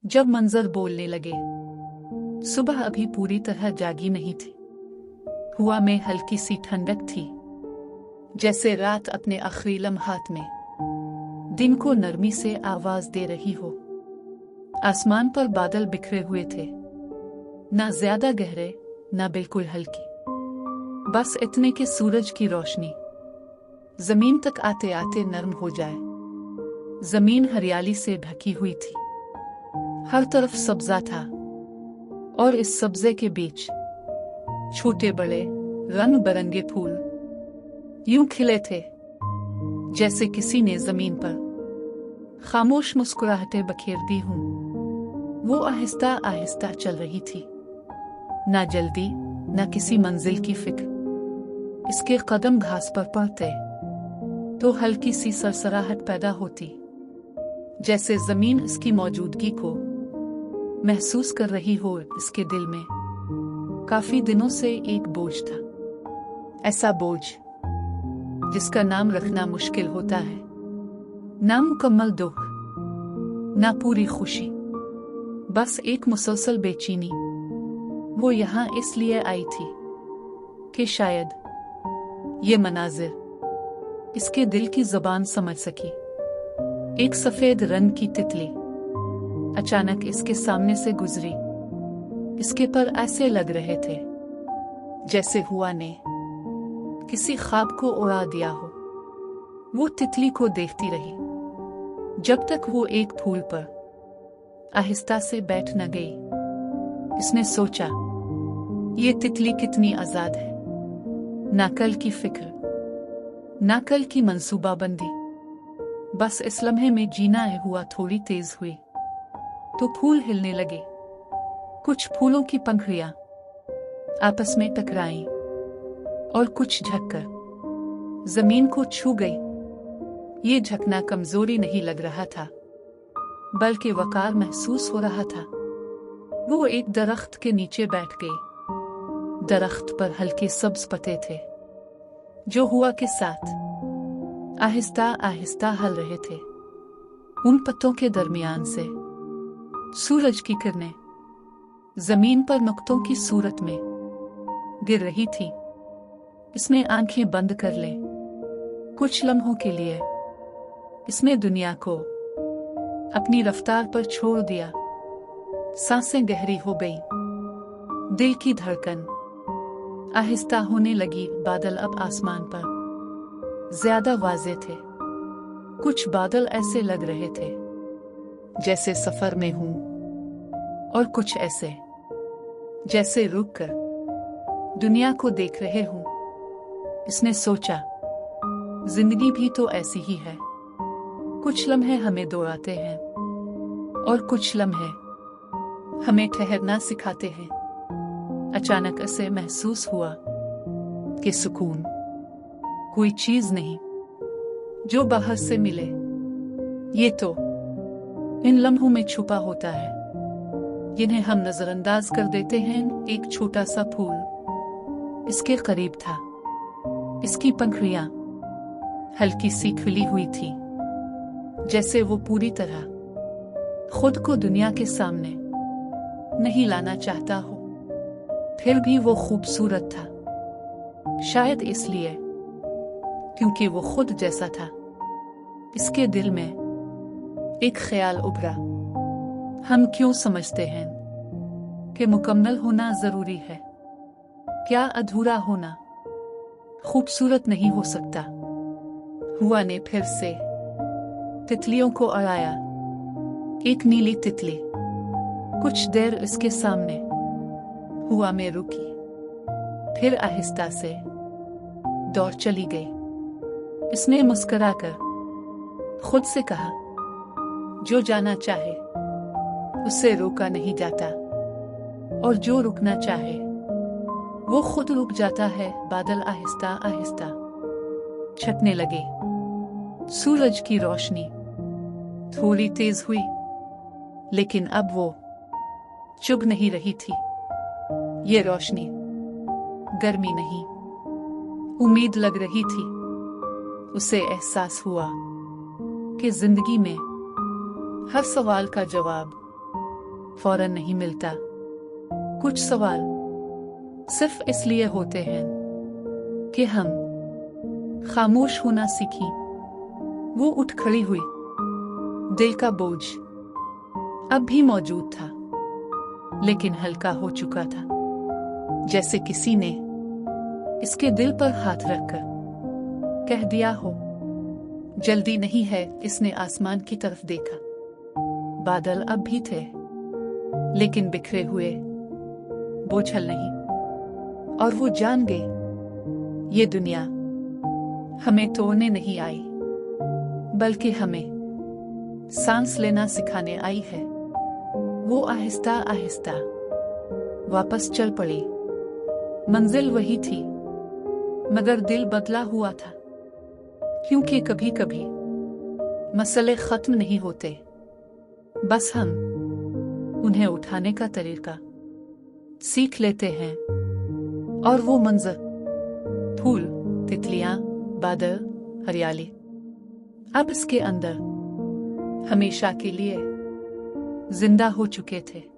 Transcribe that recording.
जब मंजर बोलने लगे। सुबह अभी पूरी तरह जागी नहीं थी। हवा में हल्की सी ठंडक थी, जैसे रात अपने आखिरी लम्हात में दिन को नरमी से आवाज दे रही हो। आसमान पर बादल बिखरे हुए थे, ना ज्यादा गहरे ना बिल्कुल हल्की, बस इतने कि सूरज की रोशनी जमीन तक आते आते नर्म हो जाए। जमीन हरियाली से ढकी हुई थी, हर तरफ सब्जा था, और इस सब्जे के बीच छोटे बड़े रंग बिरंगे फूल यूं खिले थे जैसे किसी ने जमीन पर खामोश मुस्कुराहटें बखेर दी हों। वो आहिस्ता आहिस्ता चल रही थी, ना जल्दी ना किसी मंजिल की फिक्र। इसके कदम घास पर पड़ते तो हल्की सी सरसराहट पैदा होती, जैसे जमीन इसकी मौजूदगी को महसूस कर रही हो। इसके दिल में काफी दिनों से एक बोझ था, ऐसा बोझ जिसका नाम रखना मुश्किल होता है। ना मुकम्मल दुख, ना पूरी खुशी, बस एक मुसलसल बेचैनी। वो यहाँ इसलिए आई थी कि शायद ये मनाजिर इसके दिल की जुबान समझ सकी। एक सफेद रंग की तितली अचानक इसके सामने से गुजरी। इसके पर ऐसे लग रहे थे जैसे हुआ ने किसी ख्वाब को उड़ा दिया हो। वो तितली को देखती रही जब तक वो एक फूल पर आहिस्ता से बैठ न गई। इसने सोचा, ये तितली कितनी आजाद है। ना कल की फिक्र, ना कल की मंसूबाबंदी, बस इस लम्हे में जीना है। हुआ थोड़ी तेज हुई तो फूल हिलने लगे। कुछ फूलों की पंखुड़ियां आपस में टकराईं और कुछ झककर जमीन को छू गई। ये झकना कमजोरी नहीं लग रहा था, बल्कि वकार महसूस हो रहा था। वो एक दरख्त के नीचे बैठ गई। दरख्त पर हल्के सब्ज पत्ते थे जो हवा के साथ आहिस्ता आहिस्ता हल रहे थे। उन पत्तों के दरमियान से सूरज की किरणें जमीन पर नुक्तों की सूरत में गिर रही थी। इसने आंखें बंद कर ले। कुछ लम्हों के लिए इसने दुनिया को अपनी रफ्तार पर छोड़ दिया। सांसें गहरी हो गई, दिल की धड़कन आहिस्ता होने लगी। बादल अब आसमान पर ज्यादा वाज़े थे। कुछ बादल ऐसे लग रहे थे जैसे सफर में हूं, और कुछ ऐसे जैसे रुक कर दुनिया को देख रहे हूं। इसने सोचा, जिंदगी भी तो ऐसी ही है। कुछ लम्हे हमें दौड़ाते हैं और कुछ लम्हे हमें ठहरना सिखाते हैं। अचानक ऐसे महसूस हुआ कि सुकून कोई चीज नहीं जो बाहर से मिले, ये तो इन लम्हों में छुपा होता है, जिन्हें हम नजरअंदाज कर देते हैं। एक छोटा सा फूल इसके करीब था। इसकी पंखुड़ियां हल्की सी खुली हुई थी, जैसे वो पूरी तरह खुद को दुनिया के सामने नहीं लाना चाहता हो। फिर भी वो खूबसूरत था, शायद इसलिए क्योंकि वो खुद जैसा था। इसके दिल में एक ख्याल उभरा, हम क्यों समझते हैं कि मुकम्मल होना जरूरी है? क्या अधूरा होना खूबसूरत नहीं हो सकता? हुआ ने फिर से तितलियों को अड़ाया। एक नीली तितली कुछ देर इसके सामने हुआ में रुकी, फिर आहिस्ता से दौड़ चली गई। इसने मुस्कुराकर खुद से कहा, जो जाना चाहे उसे रोका नहीं जाता, और जो रुकना चाहे वो खुद रुक जाता है। बादल आहिस्ता आहिस्ता छटने लगे। सूरज की रोशनी थोड़ी तेज हुई, लेकिन अब वो चुभ नहीं रही थी। ये रोशनी गर्मी नहीं, उम्मीद लग रही थी। उसे एहसास हुआ कि जिंदगी में हर सवाल का जवाब फौरन नहीं मिलता। कुछ सवाल सिर्फ इसलिए होते हैं कि हम खामोश होना सीखें। वो उठ खड़ी हुई। दिल का बोझ अब भी मौजूद था, लेकिन हल्का हो चुका था, जैसे किसी ने इसके दिल पर हाथ रखकर कह दिया हो, जल्दी नहीं है। इसने आसमान की तरफ देखा। बादल अब भी थे, लेकिन बिखरे हुए, बोझल नहीं। और वो जान गई, ये दुनिया हमें तोड़ने नहीं आई, बल्कि हमें सांस लेना सिखाने आई है। वो आहिस्ता आहिस्ता वापस चल पड़ी। मंजिल वही थी, मगर दिल बदला हुआ था। क्योंकि कभी कभी मसले खत्म नहीं होते, बस हम उन्हें उठाने का तरीका सीख लेते हैं। और वो मंजर, फूल, तितलियां, बादल, हरियाली, अब इसके अंदर हमेशा के लिए जिंदा हो चुके थे।